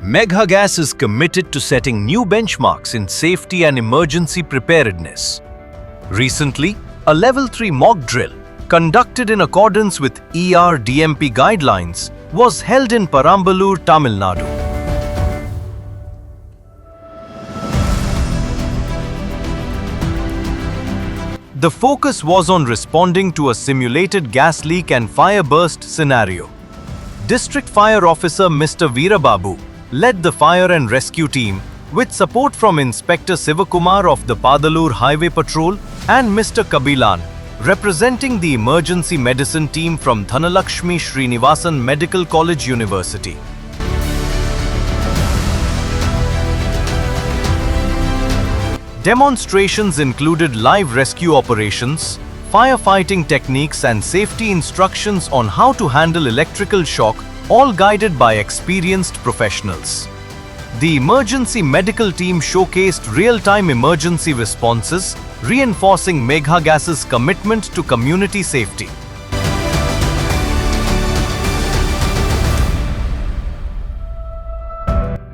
Megha Gas is committed to setting new benchmarks in safety and emergency preparedness. Recently, a Level 3 mock drill, conducted in accordance with ERDMP guidelines, was held in Perambalur, Tamil Nadu. The focus was on responding to a simulated gas leak and fire burst scenario. District Fire Officer Mr. Veerababu led the fire and rescue team with support from Inspector Sivakumar of the Padalur Highway Patrol and Mr. Kabilan, representing the emergency medicine team from Dhanalakshmi Srinivasan Medical College University. Demonstrations included live rescue operations, firefighting techniques and safety instructions on how to handle electrical shock, all guided by experienced professionals. The emergency medical team showcased real-time emergency responses, reinforcing Megha Gas's commitment to community safety.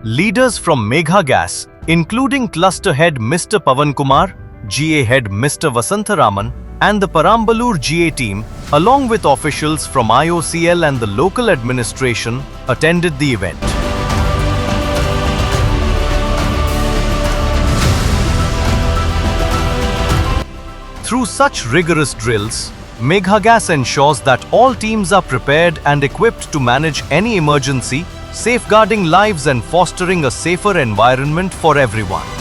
Leaders from Megha Gas, including Cluster Head Mr. Pavan Kumar, GA Head Mr. Vasantaraman, and the Perambalur GA team, along with officials from IOCL and the local administration, attended the event. Through such rigorous drills, Megha Gas ensures that all teams are prepared and equipped to manage any emergency, safeguarding lives and fostering a safer environment for everyone.